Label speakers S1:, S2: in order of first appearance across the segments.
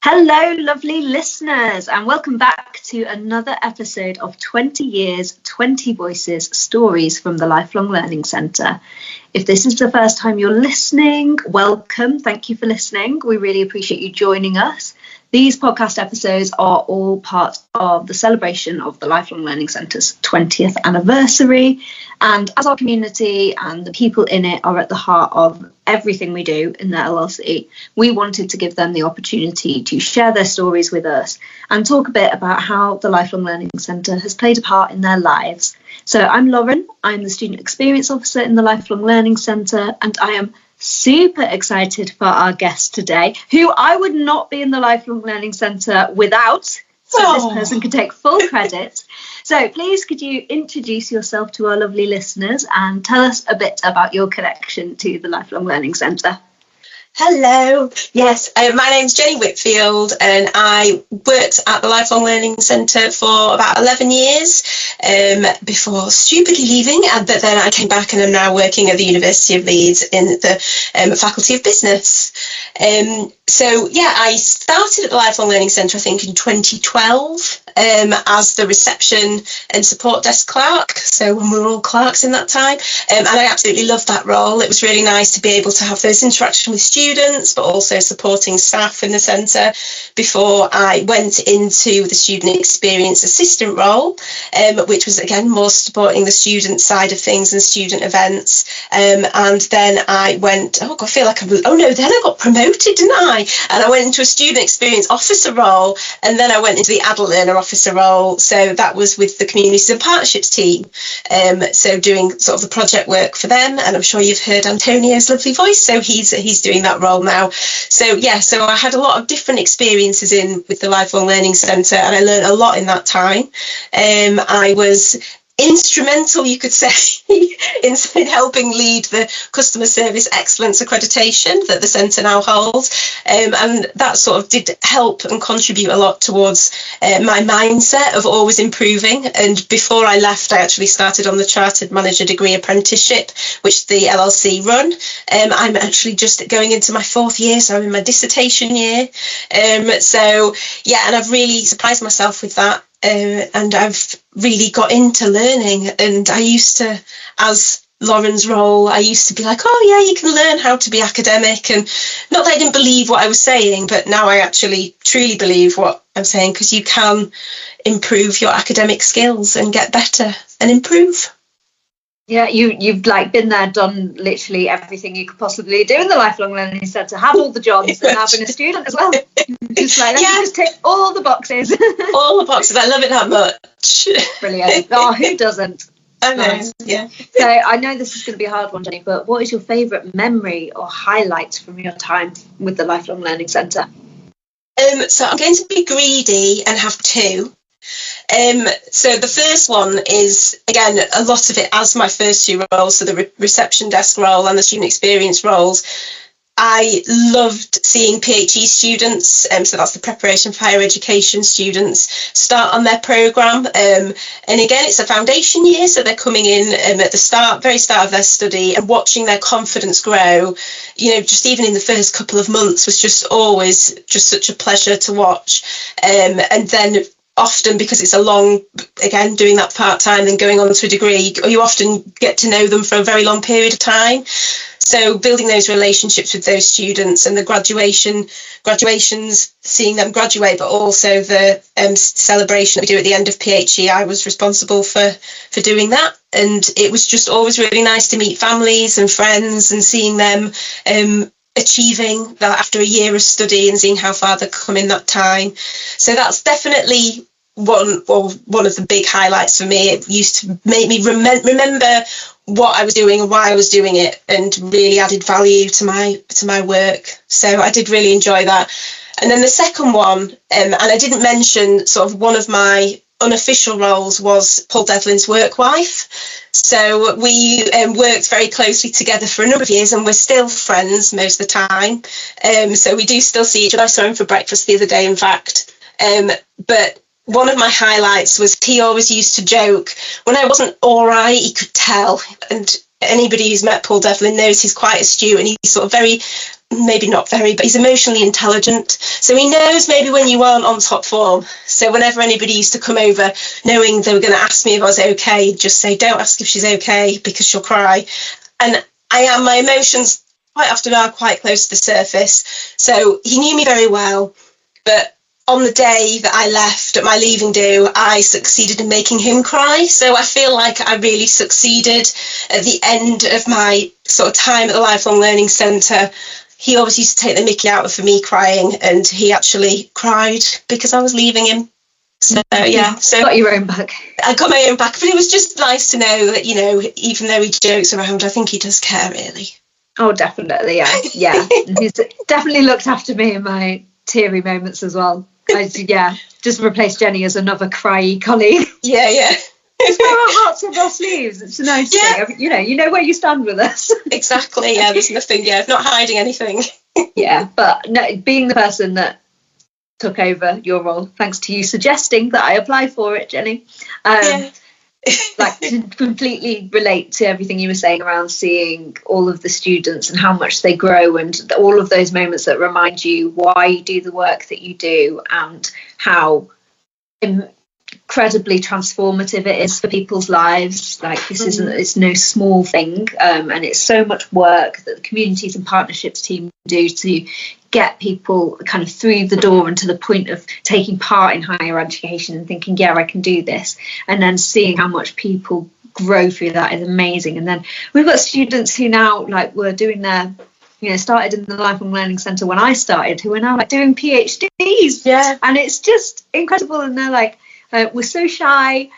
S1: Hello, lovely listeners, and welcome back to another episode of 20 Years, 20 Voices, Stories from the Lifelong Learning Centre. If this is the first time you're listening, welcome. Thank you for listening. We really appreciate you joining us. These podcast episodes are all part of the celebration of the Lifelong Learning Centre's 20th anniversary. And as our community and the people in it are at the heart of everything we do in the LLC, we wanted to give them the opportunity to share their stories with us and talk a bit about how the Lifelong Learning Centre has played a part in their lives. So I'm Lauren, I'm the Student Experience Officer in the Lifelong Learning Centre, and I am super excited for our guest today, who I would not be in the Lifelong Learning Centre without, so this person can take full credit. So please could you introduce yourself to our lovely listeners and tell us a bit about your connection to the Lifelong Learning Centre.
S2: Hello. Yes, my name's Jenny Whitfield and I worked at the Lifelong Learning Centre for about 11 years before stupidly leaving, but then I came back and I'm now working at the University of Leeds in the Faculty of Business. I started at the Lifelong Learning Centre I think in 2012 as the reception and support desk clerk, so when we were all clerks in that time, and I absolutely loved that role. It was really nice to be able to have those interactions with students but also supporting staff in the centre before I went into the student experience assistant role, which was again more supporting the student side of things and student events, and then I went then I got promoted, didn't I? And I went into a student experience officer role, and then I went into the adult learner officer role. So that was with the communities and partnerships team. So doing sort of the project work for them. And I'm sure you've heard Antonio's lovely voice. So he's doing that role now. So I had a lot of different experiences with the Lifelong Learning Centre, and I learned a lot in that time. I was instrumental, you could say, in helping lead the customer service excellence accreditation that the centre now holds, and that sort of did help and contribute a lot towards my mindset of always improving. And before I left, I actually started on the Chartered Manager Degree Apprenticeship, which the LLC run. I'm actually just going into my 4th year, so I'm in my dissertation year, and I've really surprised myself with that. And I've really got into learning, and I used to, as Lauren's role, I used to be like, oh yeah, you can learn how to be academic, and not that I didn't believe what I was saying, but now I actually truly believe what I'm saying, because you can improve your academic skills and get better and improve.
S1: Yeah, you've been there, done literally everything you could possibly do in the Lifelong Learning Centre, have all the jobs and have been a student as well. Just tick all the boxes.
S2: All the boxes. I love it that much.
S1: Brilliant. Oh, who doesn't?
S2: I know.
S1: Nice.
S2: Yeah.
S1: So I know this is going to be a hard one, Jenny, but what is your favourite memory or highlight from your time with the Lifelong Learning Centre?
S2: So I'm going to be greedy and have 2. So the first one is, again, a lot of it as my first 2 roles, so the reception desk role and the student experience roles. I loved seeing PhD students, so that's the preparation for higher education students, start on their programme. And again, it's a foundation year, so they're coming in at the very start of their study, and watching their confidence grow, just even in the first couple of months was just always just such a pleasure to watch. And then often, because it's a long, again, doing that part-time and going on to a degree, you often get to know them for a very long period of time. So building those relationships with those students and the graduations, seeing them graduate, but also the celebration that we do at the end of PhD, I was responsible for doing that. And it was just always really nice to meet families and friends and seeing them achieving that after a year of study and seeing how far they've come in that time. So that's definitely one of the big highlights for me. It used to make me remember what I was doing and why I was doing it, and really added value to my work. So I did really enjoy that. And then the second one, and I didn't mention, sort of one of my unofficial roles was Paul Devlin's work wife. So we worked very closely together for a number of years, and we're still friends most of the time. So we do still see each other. I saw him for breakfast the other day, in fact. But one of my highlights was he always used to joke when I wasn't all right, he could tell. And anybody who's met Paul Devlin knows he's quite astute, and he's sort of very maybe not very, but he's emotionally intelligent. So he knows maybe when you aren't on top form. So whenever anybody used to come over, knowing they were going to ask me if I was okay, he'd just say, don't ask if she's okay because she'll cry. And my emotions quite often are quite close to the surface. So he knew me very well. But on the day that I left at my leaving do, I succeeded in making him cry. So I feel like I really succeeded at the end of my sort of time at the Lifelong Learning Centre. He always used to take the mickey out of me crying, and he actually cried because I was leaving him. So yeah, so
S1: got your own back.
S2: I got my own back, but it was just nice to know that, you know, even though he jokes around, I think he does care, really.
S1: Oh, definitely, yeah. He's definitely looked after me in my teary moments as well. Just replace Jenny as another cryy colleague.
S2: Yeah.
S1: It's our hearts on our sleeves. It's a nice thing. You know where you stand with us.
S2: Exactly. Yeah, there's nothing. Yeah, not hiding anything.
S1: Yeah, but no, being the person that took over your role, thanks to you suggesting that I apply for it, Jenny. Like, to completely relate to everything you were saying around seeing all of the students and how much they grow, and all of those moments that remind you why you do the work that you do, and how incredibly transformative it is for people's lives. Like, it's no small thing, and it's so much work that the communities and partnerships team do to get people kind of through the door and to the point of taking part in higher education and thinking, yeah, I can do this, and then seeing how much people grow through that is amazing. And then we've got students who now, like, were doing their, started in the Lifelong Learning Centre when I started, who are now like doing PhDs.
S2: Yeah,
S1: and it's just incredible. And they're like, we're so shy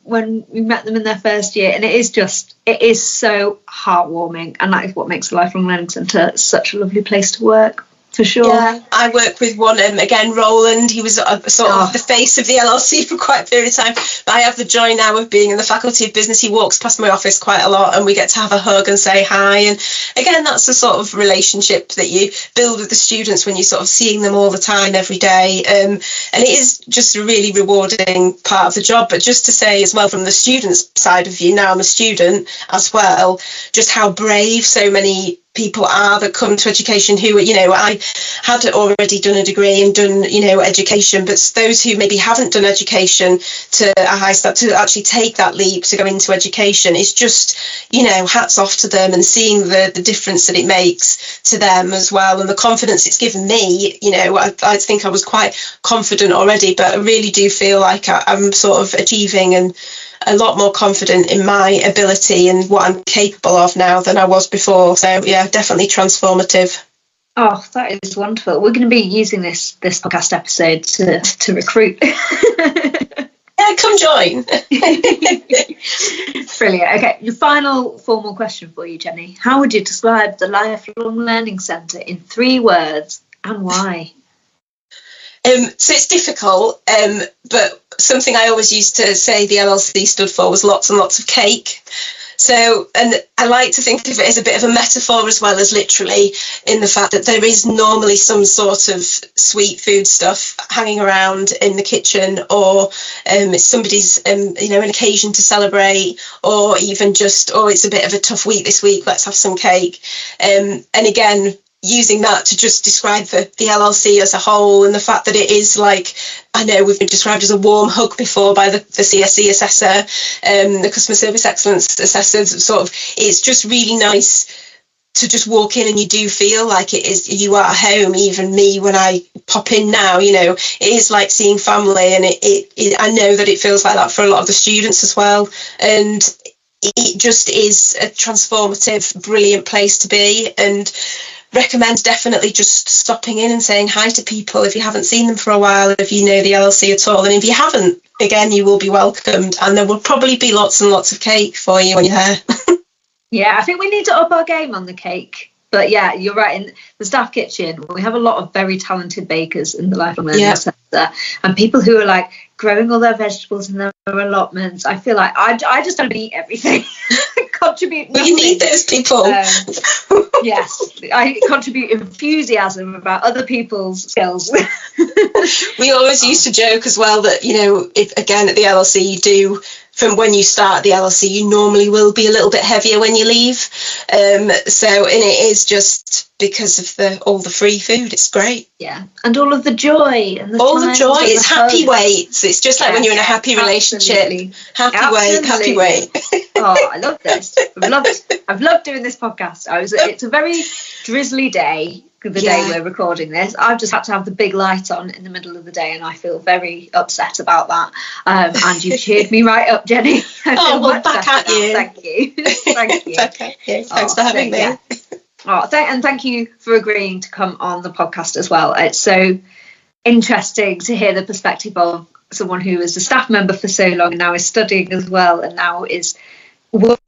S1: when we met them in their first year, and it is so heartwarming, and that is what makes the Lifelong Learning Centre such a lovely place to work. For sure.
S2: Yeah, I work with one, again, Roland. He was sort of the face of the LLC for quite a period of time. But I have the joy now of being in the Faculty of Business. He walks past my office quite a lot, and we get to have a hug and say hi. And again, that's the sort of relationship that you build with the students when you're sort of seeing them all the time, every day. And it is just a really rewarding part of the job. But just to say as well, from the student's side of view, now I'm a student as well, just how brave so many people are that come to education who, I had already done a degree and done, education, but those who maybe haven't done education to a high start to actually take that leap to go into education is just, hats off to them, and seeing the difference that it makes to them as well, and the confidence it's given me. I think I was quite confident already, but I really do feel like I'm sort of achieving and a lot more confident in my ability and what I'm capable of now than I was before. So yeah, definitely transformative.
S1: Oh, that is wonderful. We're going to be using this podcast episode to recruit.
S2: Yeah, come join.
S1: Brilliant. Okay, your final formal question for you, Jenny. How would you describe the Lifelong Learning Centre in 3 words, and why?
S2: So it's difficult, but something I always used to say the LLC stood for was lots and lots of cake. So, and I like to think of it as a bit of a metaphor as well as literally, in the fact that there is normally some sort of sweet food stuff hanging around in the kitchen, or it's somebody's, an occasion to celebrate, or even just, it's a bit of a tough week this week, let's have some cake. And again, using that to just describe the LLC as a whole, and the fact that it is, like, I know we've been described as a warm hug before by the CSE assessor, the customer service excellence assessors, sort of, it's just really nice to just walk in and you do feel like it is, you are home. Even me, when I pop in now, it is like seeing family, and it I know that it feels like that for a lot of the students as well. And it just is a transformative, brilliant place to be, and recommend definitely just stopping in and saying hi to people if you haven't seen them for a while, if you know the LLC at all. And if you haven't, again, you will be welcomed, and there will probably be lots and lots of cake for you when you're here.
S1: Yeah, I think we need to up our game on the cake. But yeah, you're right. In the staff kitchen, we have a lot of very talented bakers in the Lifelong Learning Centre, and people who are like growing all their vegetables in their allotments. I feel like I just don't eat everything. Contribute nothing.
S2: You need those people.
S1: Yes, I contribute enthusiasm about other people's skills.
S2: We always used to joke as well that, if again at the LLC you do from when you start the LLC, you normally will be a little bit heavier when you leave. And it is just because of all the free food. It's great.
S1: Yeah, and all of the joy and
S2: the joy. It's happy weights. It's just like when you're in a happy relationship. Happy weight.
S1: Oh, I love this. I've loved doing this podcast. It's a very drizzly day. The day we're recording this, I've just had to have the big light on in the middle of the day, and I feel very upset about that. And you've cheered me right up, Jenny.
S2: Well, back at you.
S1: Thank you. Thank you.
S2: Back at you. Thanks for having me.
S1: Yeah. And thank you for agreeing to come on the podcast as well. It's so interesting to hear the perspective of someone who was a staff member for so long and now is studying as well, and now is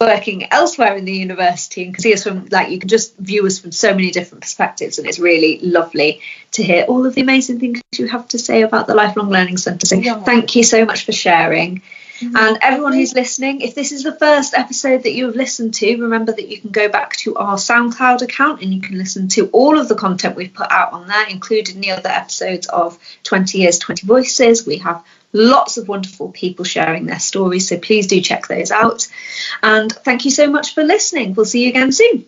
S1: working elsewhere in the university, and can see us from, like, you can just view us from so many different perspectives, and it's really lovely to hear all of the amazing things you have to say about the Lifelong Learning Centre. So thank you so much for sharing. And everyone who's listening, if this is the first episode that you have listened to, remember that you can go back to our SoundCloud account and you can listen to all of the content we've put out on there, including the other episodes of 20 Years, 20 Voices. We have lots of wonderful people sharing their stories, so please do check those out. And thank you so much for listening. We'll see you again soon.